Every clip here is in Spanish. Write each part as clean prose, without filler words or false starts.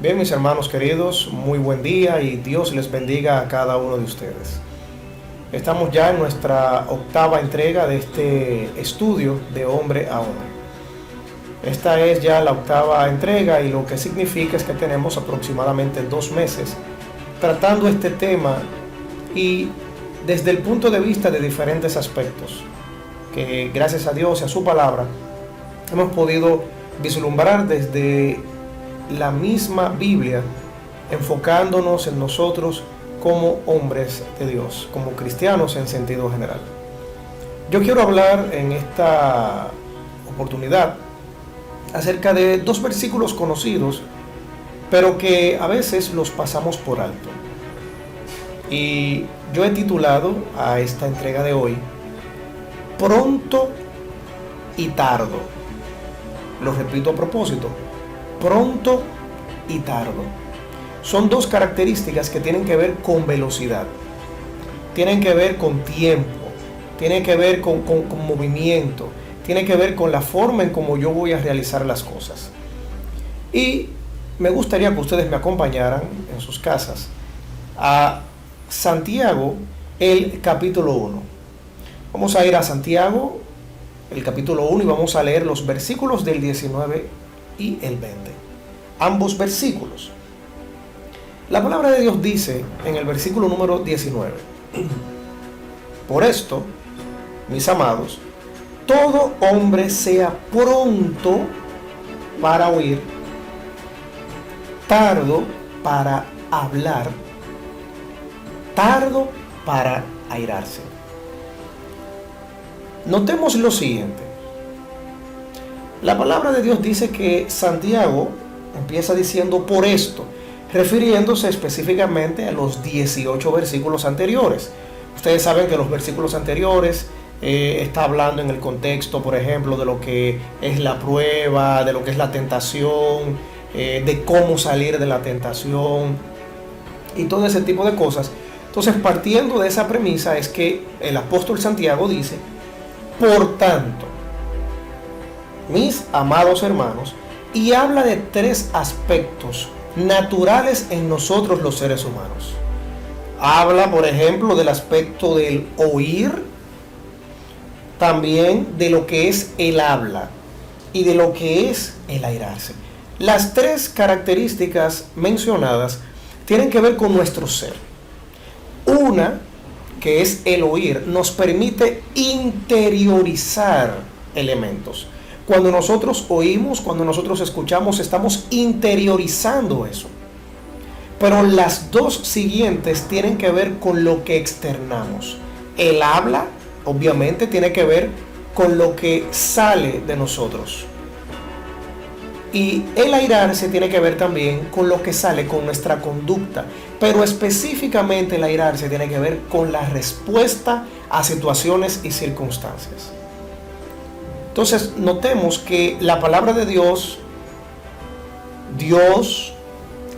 Bien, mis hermanos queridos, muy buen día y Dios les bendiga a cada uno de ustedes. Estamos ya en nuestra octava entrega de este estudio de hombre a hombre. Esta es ya la octava entrega y lo que significa es que tenemos aproximadamente 2 meses tratando este tema y desde el punto de vista de diferentes aspectos que gracias a Dios y a su palabra hemos podido vislumbrar desde la misma Biblia, enfocándonos en nosotros como hombres de Dios, como cristianos en sentido general. Yo quiero hablar en esta oportunidad acerca de 2 versículos conocidos, pero que a veces los pasamos por alto. Y yo he titulado a esta entrega de hoy, Pronto y tardo. Lo repito a propósito, pronto y tardo. Son 2 características que tienen que ver con velocidad, tienen que ver con tiempo, tienen que ver con movimiento, tienen que ver con la forma en cómo yo voy a realizar las cosas. Y me gustaría que ustedes me acompañaran en sus casas a Santiago, el capítulo 1. Vamos a ir a Santiago, el capítulo 1, y vamos a leer los versículos del 19 y el 20. Ambos versículos. La palabra de Dios dice en el versículo número 19: Por esto, mis amados, todo hombre sea pronto para oír, tardo para hablar, tardo para airarse. Notemos lo siguiente. La palabra de Dios dice que Santiago empieza diciendo por esto, refiriéndose específicamente a los 18 versículos anteriores. Ustedes saben que los versículos anteriores está hablando en el contexto, por ejemplo, de lo que es la prueba, de lo que es la tentación, de cómo salir de la tentación y todo ese tipo de cosas. Entonces, partiendo de esa premisa es que el apóstol Santiago dice, por tanto, mis amados hermanos, y habla de 3 aspectos naturales en nosotros los seres humanos. Habla, por ejemplo, del aspecto del oír, también de lo que es el habla y de lo que es el airarse. Las 3 características mencionadas tienen que ver con nuestro ser. Una, que es el oír, nos permite interiorizar elementos. Cuando nosotros oímos, cuando nosotros escuchamos, estamos interiorizando eso. Pero las 2 siguientes tienen que ver con lo que externamos. El habla, obviamente, tiene que ver con lo que sale de nosotros. Y el airarse tiene que ver también con lo que sale, con nuestra conducta. Pero específicamente el airarse tiene que ver con la respuesta a situaciones y circunstancias. Entonces, notemos que la palabra de Dios,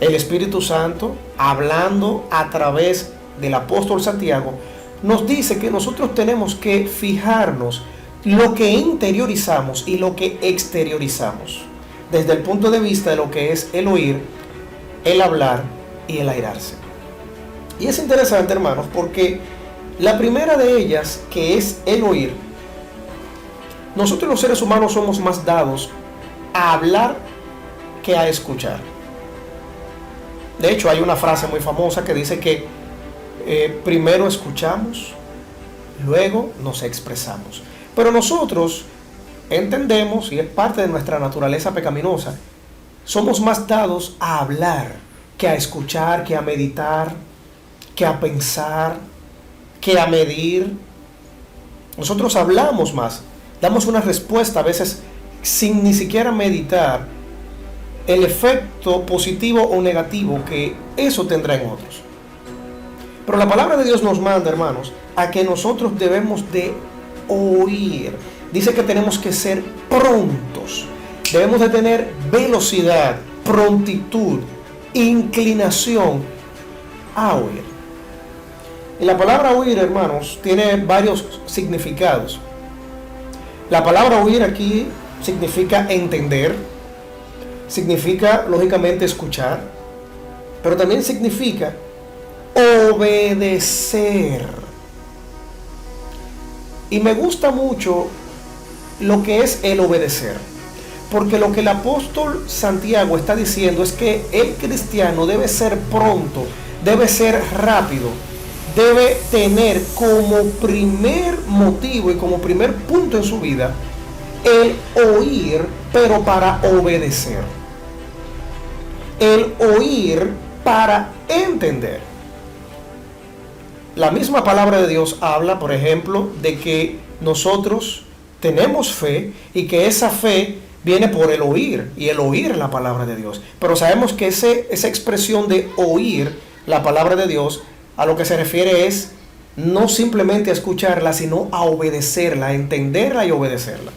el Espíritu Santo, hablando a través del apóstol Santiago, nos dice que nosotros tenemos que fijarnos lo que interiorizamos y lo que exteriorizamos, desde el punto de vista de lo que es el oír, el hablar y el airarse. Y es interesante, hermanos, porque la primera de ellas, que es el oír, nosotros los seres humanos somos más dados a hablar que a escuchar. De hecho, hay una frase muy famosa que dice que primero escuchamos, luego nos expresamos. Pero nosotros entendemos, y es parte de nuestra naturaleza pecaminosa, somos más dados a hablar que a escuchar, que a meditar, que a pensar, que a medir. Nosotros hablamos más. Damos una respuesta a veces sin ni siquiera meditar el efecto positivo o negativo que eso tendrá en otros. Pero la palabra de Dios nos manda, hermanos, a que nosotros debemos de oír. Dice que tenemos que ser prontos. Debemos de tener velocidad, prontitud, inclinación a oír. Y la palabra oír, hermanos, tiene varios significados. La palabra oír aquí significa entender, significa lógicamente escuchar, pero también significa obedecer. Y me gusta mucho lo que es el obedecer, porque lo que el apóstol Santiago está diciendo es que el cristiano debe ser pronto, debe ser rápido, debe tener como primer motivo y como primer punto en su vida el oír, pero para obedecer. El oír para entender. La misma palabra de Dios habla, por ejemplo, de que nosotros tenemos fe y que esa fe viene por el oír, y el oír la palabra de Dios. Pero sabemos que esa expresión de oír la palabra de Dios a lo que se refiere es no simplemente a escucharla, sino a obedecerla, a entenderla y obedecerla.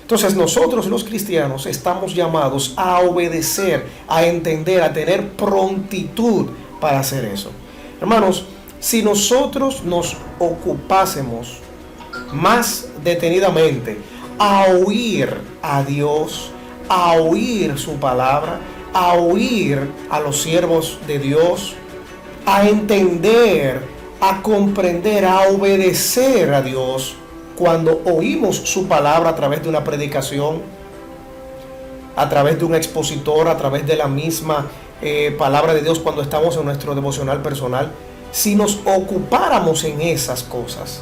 Entonces nosotros los cristianos estamos llamados a obedecer, a entender, a tener prontitud para hacer eso. Hermanos, si nosotros nos ocupásemos más detenidamente a oír a Dios, a oír su palabra, a oír a los siervos de Dios, a entender, a comprender, a obedecer a Dios, cuando oímos su palabra a través de una predicación, a través de un expositor, a través de la misma palabra de Dios cuando estamos en nuestro devocional personal, si nos ocupáramos en esas cosas,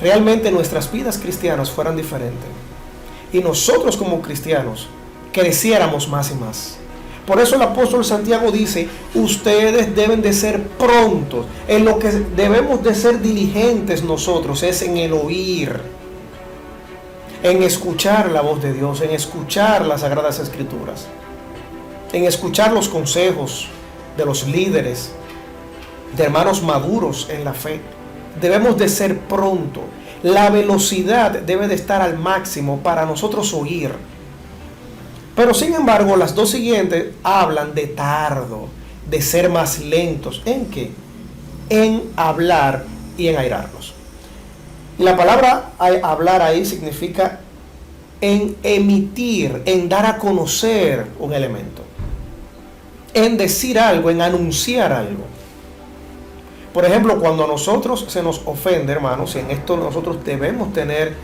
realmente nuestras vidas cristianas fueran diferentes. Y nosotros como cristianos creciéramos más y más. Por eso el apóstol Santiago dice, ustedes deben de ser prontos. En lo que debemos de ser diligentes nosotros es en el oír, en escuchar la voz de Dios, en escuchar las Sagradas Escrituras, en escuchar los consejos de los líderes, de hermanos maduros en la fe. Debemos de ser pronto. La velocidad debe de estar al máximo para nosotros oír. Pero sin embargo, las dos siguientes hablan de tardo, de ser más lentos. ¿En qué? En hablar y en airarnos. Y la palabra hablar ahí significa en emitir, en dar a conocer un elemento, en decir algo, en anunciar algo. Por ejemplo, cuando a nosotros se nos ofende, hermanos, y en esto nosotros debemos tener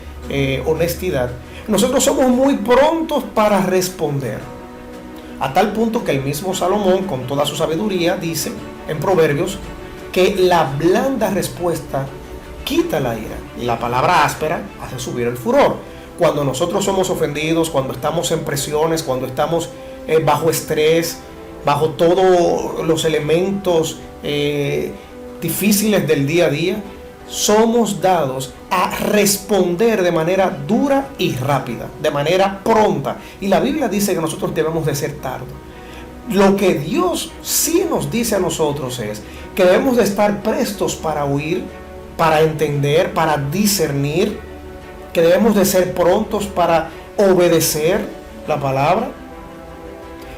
honestidad, nosotros somos muy prontos para responder. A tal punto que el mismo Salomón, con toda su sabiduría, dice en Proverbios que la blanda respuesta quita la ira. Y la palabra áspera hace subir el furor. Cuando nosotros somos ofendidos, cuando estamos en presiones, cuando estamos bajo estrés, bajo todos los elementos difíciles del día a día, somos dados a responder de manera dura y rápida, de manera pronta. Y la Biblia dice que nosotros debemos de ser tardos. Lo que Dios sí nos dice a nosotros es que debemos de estar prestos para oír, para entender, para discernir, que debemos de ser prontos para obedecer la palabra,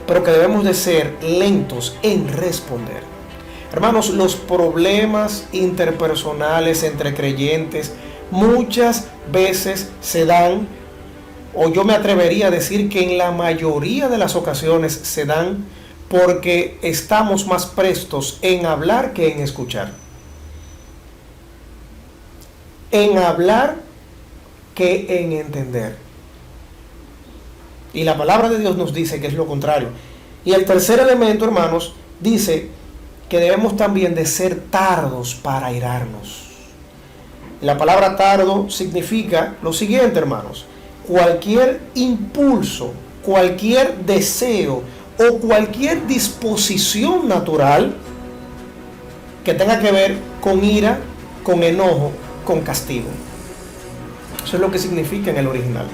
pero que debemos de ser lentos en responder. Hermanos, los problemas interpersonales entre creyentes muchas veces se dan, o yo me atrevería a decir que en la mayoría de las ocasiones se dan porque estamos más prestos en hablar que en escuchar. En hablar que en entender. Y la palabra de Dios nos dice que es lo contrario. Y el tercer elemento, hermanos, dice que debemos también de ser tardos para airarnos. La palabra tardo significa lo siguiente, hermanos: cualquier impulso, cualquier deseo o cualquier disposición natural que tenga que ver con ira, con enojo, con castigo. Eso es lo que significa en el original.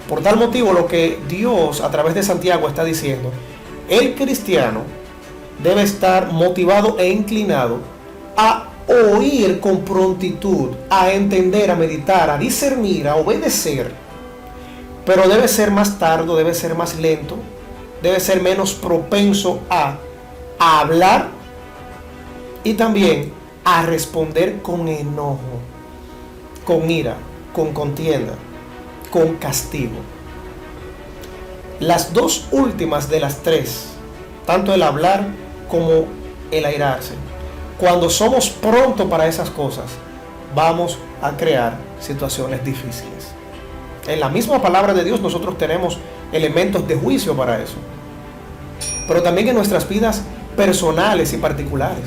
Por tal motivo, lo que Dios a través de Santiago está diciendo, el cristiano debe estar motivado e inclinado a oír con prontitud, a entender, a meditar, a discernir, a obedecer, pero debe ser más tardo, debe ser más lento, debe ser menos propenso a hablar y también a responder con enojo, con ira, con contienda, con castigo. Las dos últimas de las tres, tanto el hablar como el airarse, cuando somos prontos para esas cosas, vamos a crear situaciones difíciles. En la misma palabra de Dios nosotros tenemos elementos de juicio para eso, pero también en nuestras vidas personales y particulares,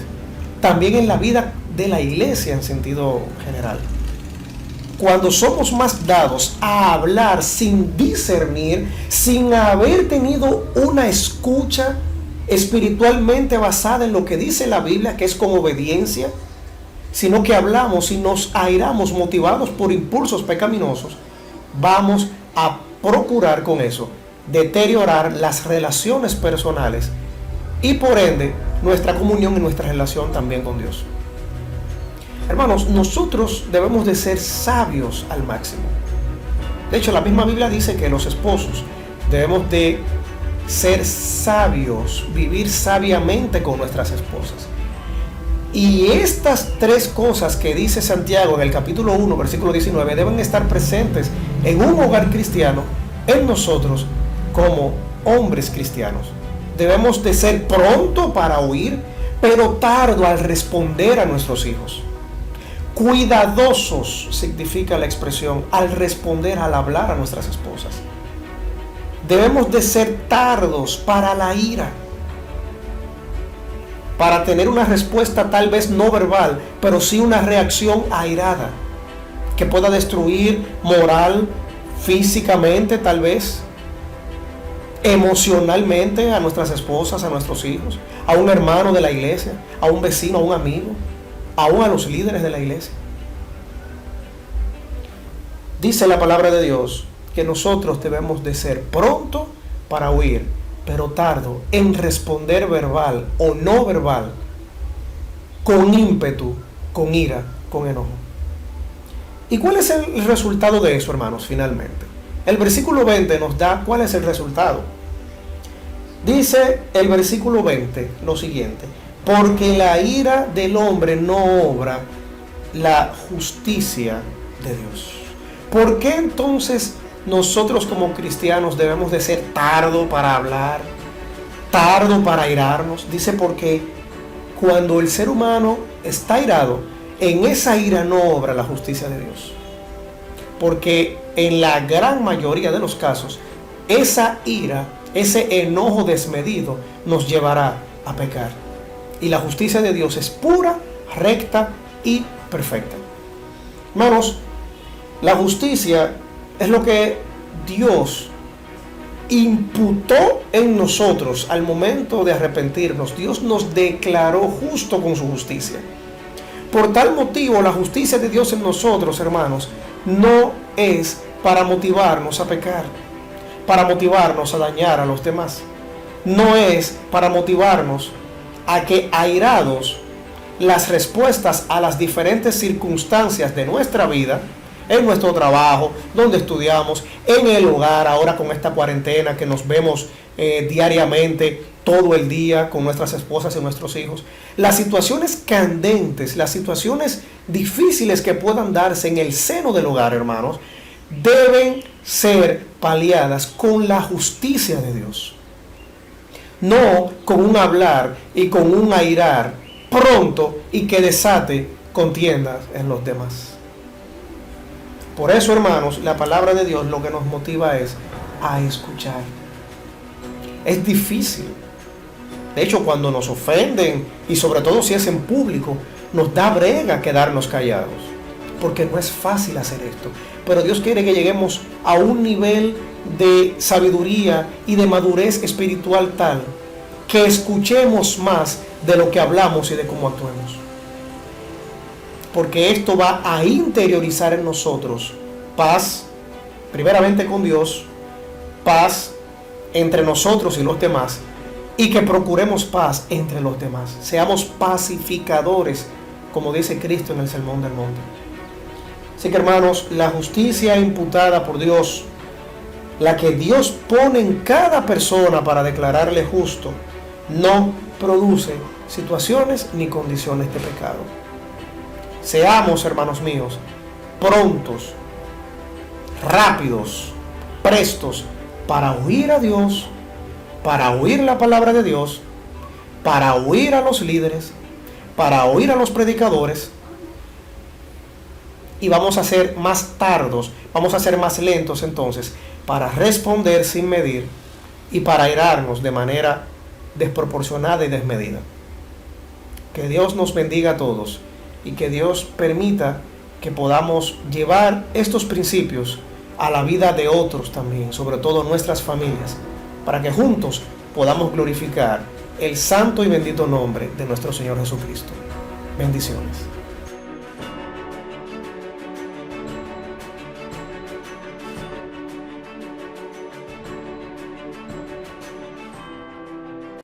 también en la vida de la iglesia en sentido general. Cuando somos más dados a hablar sin discernir, sin haber tenido una escucha espiritualmente basada en lo que dice la Biblia, que es con obediencia, sino que hablamos y nos airamos motivados por impulsos pecaminosos, vamos a procurar con eso deteriorar las relaciones personales y por ende nuestra comunión y nuestra relación también con Dios. Hermanos, nosotros debemos de ser sabios al máximo. De hecho, la misma Biblia dice que los esposos debemos de ser sabios, vivir sabiamente con nuestras esposas. Y estas tres cosas que dice Santiago en el capítulo 1, versículo 19, deben estar presentes en un hogar cristiano, en nosotros como hombres cristianos. Debemos de ser pronto para oír, pero tardo al responder a nuestros hijos. Cuidadosos significa la expresión al responder, al hablar a nuestras esposas. Debemos de ser tardos para la ira, para tener una respuesta tal vez no verbal, pero sí una reacción airada, que pueda destruir moral, físicamente tal vez, emocionalmente a nuestras esposas, a nuestros hijos, a un hermano de la iglesia, a un vecino, a un amigo, aún a los líderes de la iglesia. Dice la palabra de Dios que nosotros debemos de ser pronto para oír, pero tardo en responder verbal o no verbal, con ímpetu, con ira, con enojo. ¿Y cuál es el resultado de eso, hermanos? Finalmente, el versículo 20 nos da cuál es el resultado. Dice el versículo 20 lo siguiente: porque la ira del hombre no obra la justicia de Dios. ¿Por qué entonces nosotros como cristianos debemos de ser tardo para hablar, tardo para airarnos? Dice porque cuando el ser humano está airado, en esa ira no obra la justicia de Dios. Porque en la gran mayoría de los casos, esa ira, ese enojo desmedido nos llevará a pecar. Y la justicia de Dios es pura, recta y perfecta. Hermanos, la justicia es lo que Dios imputó en nosotros al momento de arrepentirnos. Dios nos declaró justo con su justicia. Por tal motivo, la justicia de Dios en nosotros, hermanos, no es para motivarnos a pecar, para motivarnos a dañar a los demás. No es para motivarnos a que, airados, las respuestas a las diferentes circunstancias de nuestra vida, en nuestro trabajo, donde estudiamos, en el hogar, ahora con esta cuarentena que nos vemos diariamente, todo el día con nuestras esposas y nuestros hijos, las situaciones candentes, las situaciones difíciles que puedan darse en el seno del hogar, hermanos, deben ser paliadas con la justicia de Dios. No con un hablar y con un airar pronto y que desate contiendas en los demás. Por eso, hermanos, la palabra de Dios lo que nos motiva es a escuchar. Es difícil. De hecho, cuando nos ofenden, y sobre todo si es en público, nos da brega quedarnos callados, porque no es fácil hacer esto. Pero Dios quiere que lleguemos a un nivel de sabiduría y de madurez espiritual tal que escuchemos más de lo que hablamos y de cómo actuemos. Porque esto va a interiorizar en nosotros paz, primeramente con Dios, paz entre nosotros y los demás, y que procuremos paz entre los demás. Seamos pacificadores, como dice Cristo en el Sermón del Monte. Así que, hermanos, la justicia imputada por Dios, la que Dios pone en cada persona para declararle justo, no produce situaciones ni condiciones de pecado. Seamos, hermanos míos, prontos, rápidos, prestos para oír a Dios, para oír la palabra de Dios, para oír a los líderes, para oír a los predicadores, y vamos a ser más tardos, vamos a ser más lentos entonces para responder sin medir y para airarnos de manera desproporcionada y desmedida. Que Dios nos bendiga a todos y que Dios permita que podamos llevar estos principios a la vida de otros también, sobre todo nuestras familias, para que juntos podamos glorificar el santo y bendito nombre de nuestro Señor Jesucristo. Bendiciones.